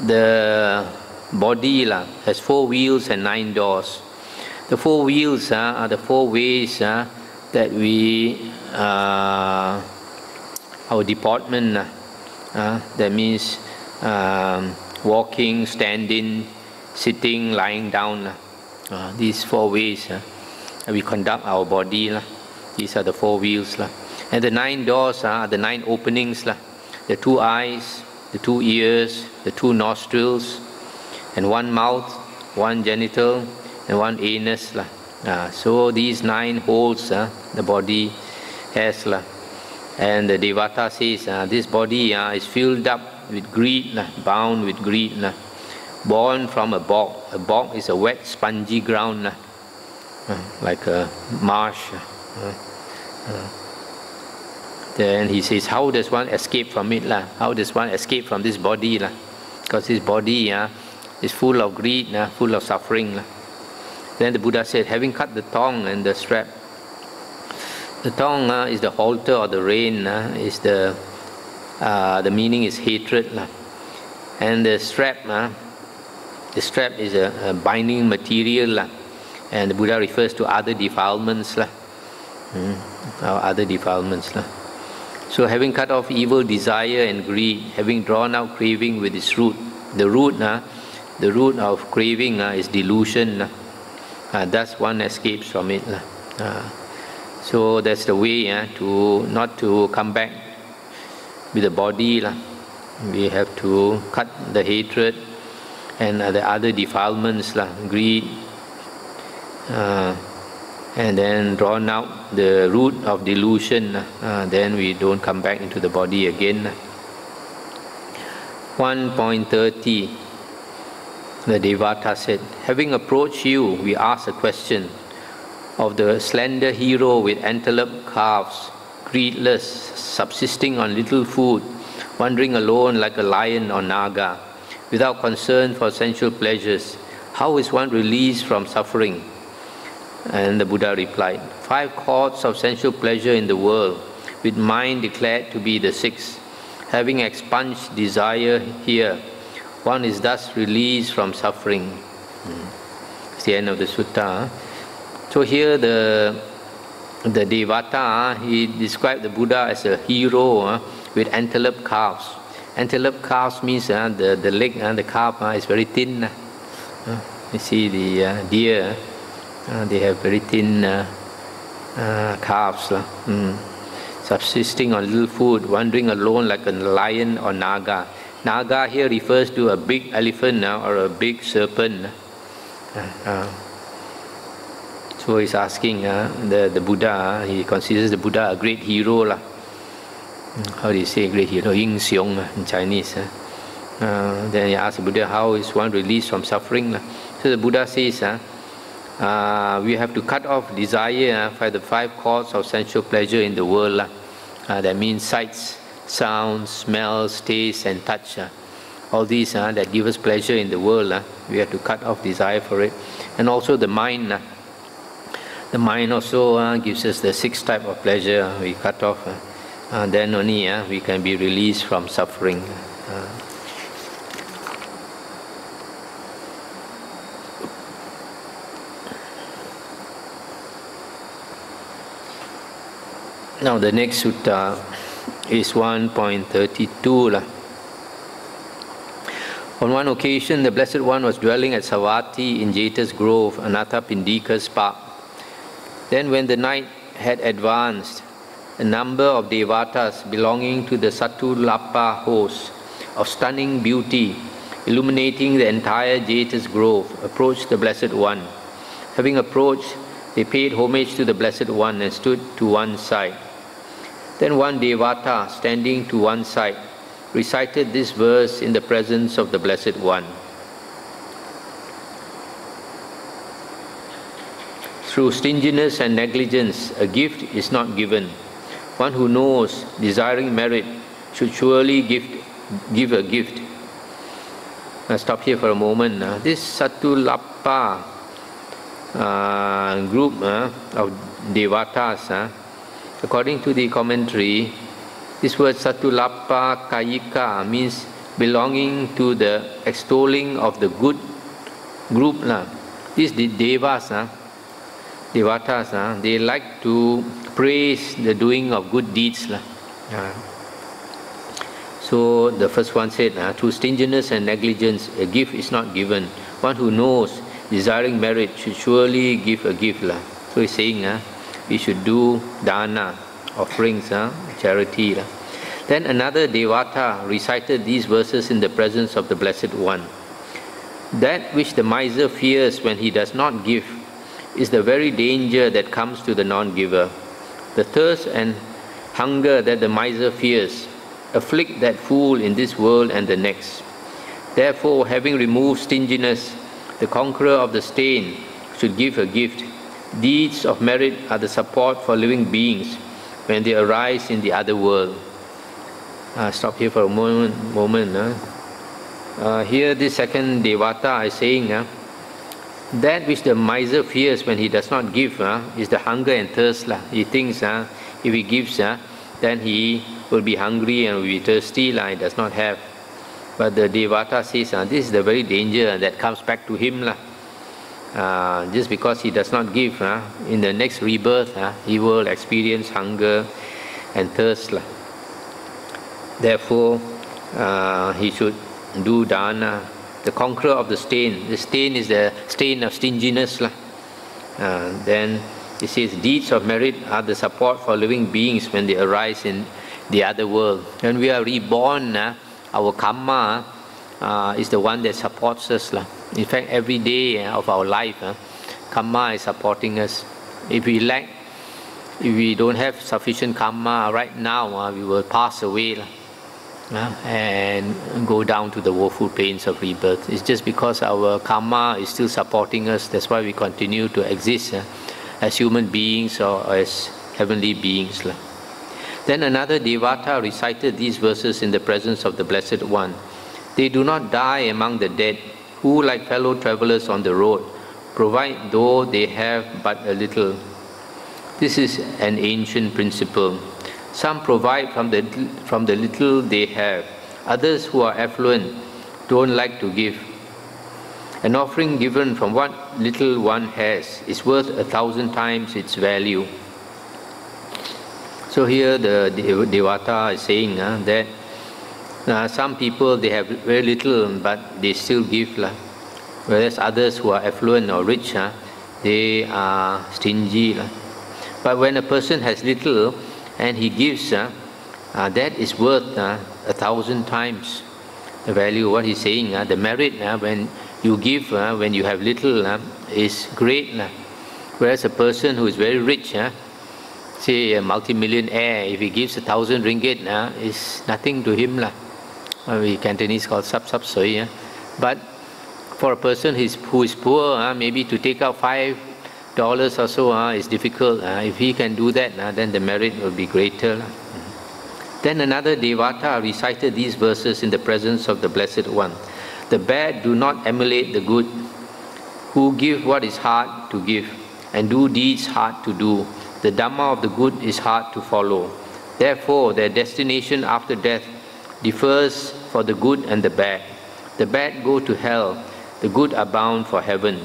the body has 4 wheels and 9 doors. The 4 wheels are the 4 ways that we, our deportment, that means walking, standing, sitting, lying down. These 4 ways we conduct our body. These are the 4 wheels. And the 9 doors are the 9 openings. The 2 eyes, the 2 ears, the 2 nostrils, and 1 mouth, 1 genital, and 1 anus. So these 9 holes the body has. And the Devata says this body is filled up with greed, bound with greed, born from a bog. A bog is a wet, spongy ground, like a marsh. Then he says, how does one escape from it? How does one escape from this body? Because this body is full of greed, full of suffering. Then the Buddha said, having cut the thong and the strap. The thong is the halter or the rein, is the meaning is hatred. And the strap is a binding material. And the Buddha refers to other defilements. Other defilements. So having cut off evil desire and greed, having drawn out craving with its root. The root of craving is delusion. Thus one escapes from it. So that's the way to not to come back with the body. We have to cut the hatred and the other defilements, greed, and then drawn out the root of delusion. Then we don't come back into the body again. 1.30. The Devata said, having approached you, we asked a question of the slender hero with antelope calves, greedless, subsisting on little food, wandering alone like a lion or naga, without concern for sensual pleasures. How is one released from suffering? And the Buddha replied, 5 chords of sensual pleasure in the world, with mind declared to be the 6th. Having expunged desire here, one is thus released from suffering. It's the end of the sutta. So here the Devata, he described the Buddha as a hero with antelope calves. Antelope calves means the leg and the calf is very thin. You see the deer, they have very thin calves. Subsisting on little food, wandering alone like a lion or naga. Naga here refers to a big elephant or a big serpent. So he's asking the Buddha, he considers the Buddha a great hero. How do you say great hero? Yin Xiong in Chinese. Then he asks the Buddha, how is one released from suffering? So the Buddha says, we have to cut off desire for the 5 chords of sensual pleasure in the world. That means sights, sounds, smells, tastes, and touch. All these that give us pleasure in the world, we have to cut off desire for it. And also the mind. The mind also gives us the 6th type of pleasure. We cut off. Then only we can be released from suffering. Now the next sutta is 1.32. On one occasion, the Blessed One was dwelling at Savatthi in Jeta's grove, Anathapindika's park. Then when the night had advanced, a number of Devatas belonging to the Satulapa host of stunning beauty, illuminating the entire Jeta's grove, approached the Blessed One. Having approached, they paid homage to the Blessed One and stood to one side. Then one Devata, standing to one side, recited this verse in the presence of the Blessed One. Through stinginess and negligence, a gift is not given. One who knows, desiring merit, should surely give a gift. I'll stop here for a moment. This Satulapa group of Devatas, according to the commentary, this word Satulapa Kayika means belonging to the extolling of the good group. These Devatas, they like to praise the doing of good deeds. So the first one said, through stinginess and negligence, a gift is not given. One who knows, desiring merit, should surely give a gift. So he's saying, we should do dana, offerings, charity. Then another Devata recited these verses in the presence of the Blessed One. That which the miser fears when he does not give is the very danger that comes to the non-giver. The thirst and hunger that the miser fears afflict that fool in this world and the next. Therefore, having removed stinginess, the conqueror of the stain should give a gift. Deeds of merit are the support for living beings when they arise in the other world. Stop here for a moment. Here this second Devata is saying, that which the miser fears when he does not give is the hunger and thirst. He thinks if he gives, then he will be hungry and will be thirsty, he does not have. But the Devata says, this is the very danger that comes back to him. Just because he does not give, in the next rebirth, he will experience hunger and thirst. Therefore, he should do dana, the conqueror of the stain. The stain is the stain of stinginess. Then it says, deeds of merit are the support for living beings when they arise in the other world. When we are reborn, our karma is the one that supports us. In fact, every day of our life, karma is supporting us. If we lack, if we don't have sufficient karma right now, we will pass away and go down to the woeful pains of rebirth. It's just because our karma is still supporting us. That's why we continue to exist as human beings or as heavenly beings. Then another Devata recited these verses in the presence of the Blessed One. They do not die among the dead, who, like fellow travelers on the road, provide though they have but a little. This is an ancient principle. Some provide from the little they have. Others who are affluent don't like to give. An offering given from what little one has is worth 1,000 times its value. So here the Devata is saying that some people, they have very little but they still give. Whereas others who are affluent or rich, they are stingy. But when a person has little and he gives, that is worth 1,000 times the value. What he's saying, the merit when you give, when you have little, is great. Whereas a person who is very rich, say a multi-millionaire, if he gives 1,000 ringgit, is nothing to him. We Cantonese call sap soi. But for a person who is poor, maybe to take out $5 or so is difficult. If he can do that, then the merit will be greater. Then another Devata recited these verses in the presence of the Blessed One. The bad do not emulate the good, who give what is hard to give, and do deeds hard to do. The Dhamma of the good is hard to follow. Therefore, their destination after death differs for the good and the bad. The bad go to hell, the good are bound for heaven.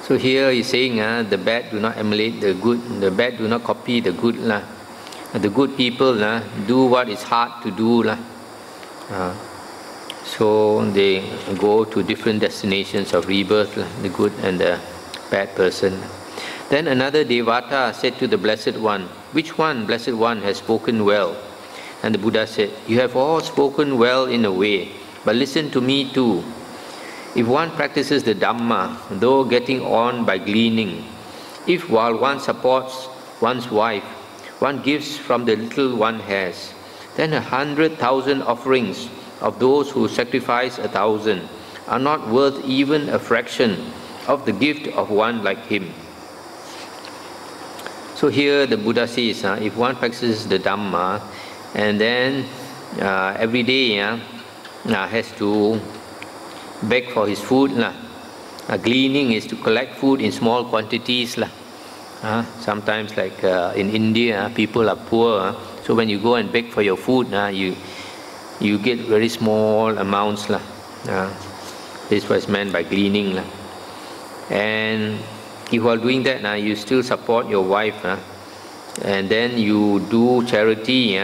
So here he's saying the bad do not emulate the good, the bad do not copy the good. The good people do what is hard to do. So they go to different destinations of rebirth, the good and the bad person. Then another Devata said to the Blessed One, which one, Blessed One, has spoken well? And the Buddha said, you have all spoken well in a way, but listen to me too. If one practices the Dhamma, though getting on by gleaning, if while one supports one's wife, one gives from the little one has, then 100,000 offerings of those who sacrifice 1,000 are not worth even a fraction of the gift of one like him. So here the Buddha says, if one practices the Dhamma and then every day has to beg for his food, gleaning is to collect food in small quantities. Sometimes in India, people are poor, so when you go and beg for your food, you get very small amounts. This was meant by gleaning. And if while doing that, you still support your wife, and then you do charity,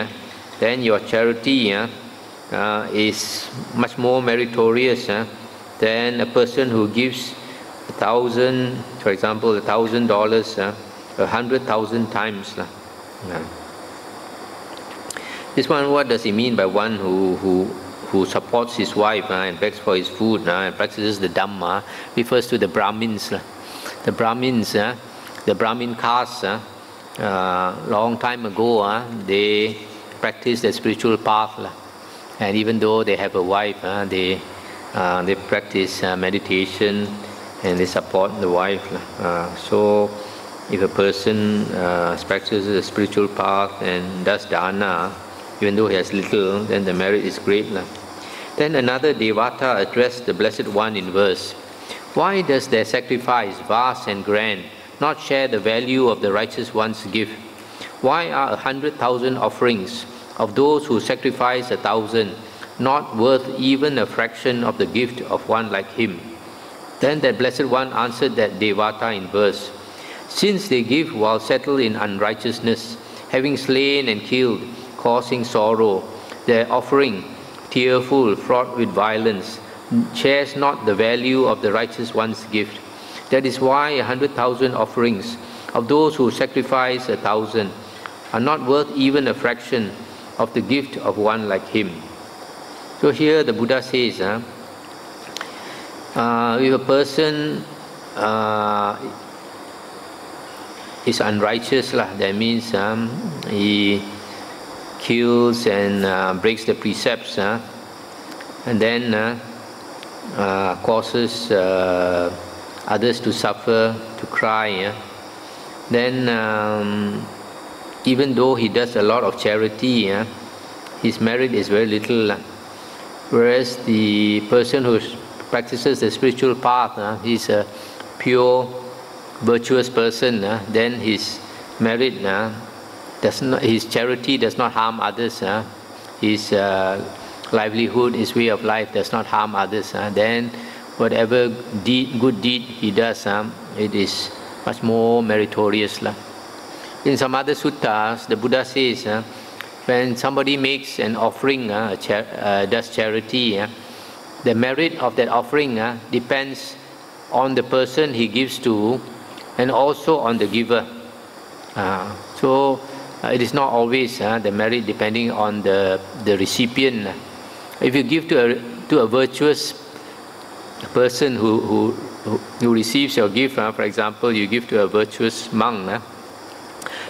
then your charity is much more meritorious than a person who gives 1,000, for example, $1,000, 100,000 times. This one, what does it mean by one who supports his wife and begs for his food and practices the Dhamma? Refers to the Brahmins. The Brahmins, the Brahmin caste, long time ago, they practice the spiritual path. And even though they have a wife, they practice meditation and they support the wife. So if a person practices the spiritual path and does dana, even though he has little, then the merit is great. Then another Devata addressed the Blessed One in verse. Why does their sacrifice, vast and grand, not share the value of the righteous one's gift? Why are 100,000 offerings of those who sacrifice 1,000 not worth even a fraction of the gift of one like him? Then that Blessed One answered that Devata in verse. Since they give while settled in unrighteousness, having slain and killed, causing sorrow, their offering, tearful, fraught with violence, shares not the value of the righteous one's gift. That is why 100,000 offerings of those who sacrifice 1,000 are not worth even a fraction of the gift of one like him. So here the Buddha says, if a person is unrighteous, that means he kills and breaks the precepts, and then causes others to suffer, to cry, then even though he does a lot of charity, his merit is very little. Whereas the person who practices the spiritual path, he's a pure, virtuous person, then his merit his charity does not harm others. His livelihood, his way of life does not harm others. Then whatever good deed he does, it is much more meritorious. In some other suttas, the Buddha says, when somebody makes an offering, does charity, the merit of that offering depends on the person he gives to and also on the giver. So it is not always the merit depending on the recipient. If you give to a virtuous person who receives your gift, for example, you give to a virtuous monk,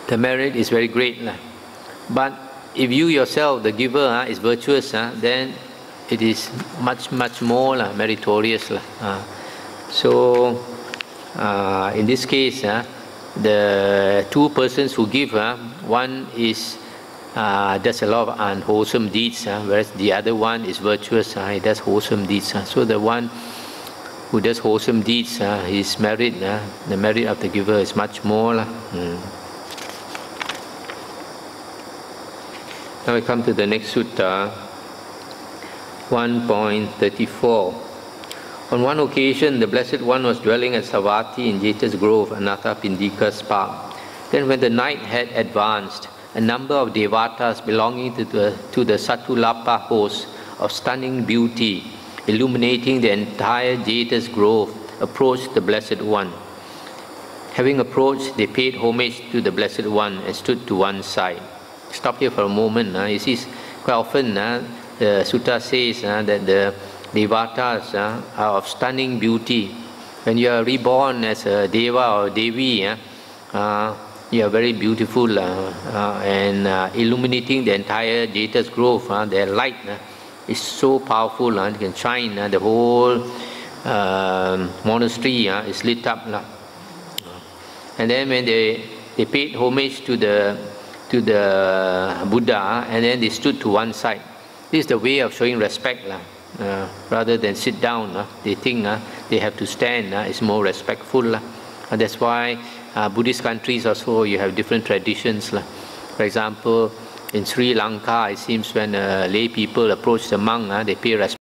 the merit is very great. But if you yourself, the giver, is virtuous, then it is much more meritorious. So in this case, the two persons who give, one is does a lot of unwholesome deeds, whereas the other one is virtuous, he does wholesome deeds. So the one who does wholesome deeds, his merit, the merit of the giver is much more. Now we come to the next sutta, 1.34. On one occasion, the Blessed One was dwelling at Savatthi in Jeta's Grove, Anathapindika's park. Then when the night had advanced, a number of Devatas belonging to the Satulapa host of stunning beauty, illuminating the entire Jeta's Grove, approached the Blessed One. Having approached, they paid homage to the Blessed One and stood to one side. Stop here for a moment. You see, quite often the sutta says that the Devatas are of stunning beauty. When you are reborn as a Deva or Devi, you are very beautiful and illuminating the entire Jeta's Grove. Their light is so powerful, it can shine. The whole monastery is lit up. And then when they paid homage to the Buddha, and then they stood to one side. This is the way of showing respect. Rather than sit down, they think they have to stand. It's more respectful. And that's why Buddhist countries also, you have different traditions. For example, In Sri Lanka, it seems when lay people approach the monk, they pay respect.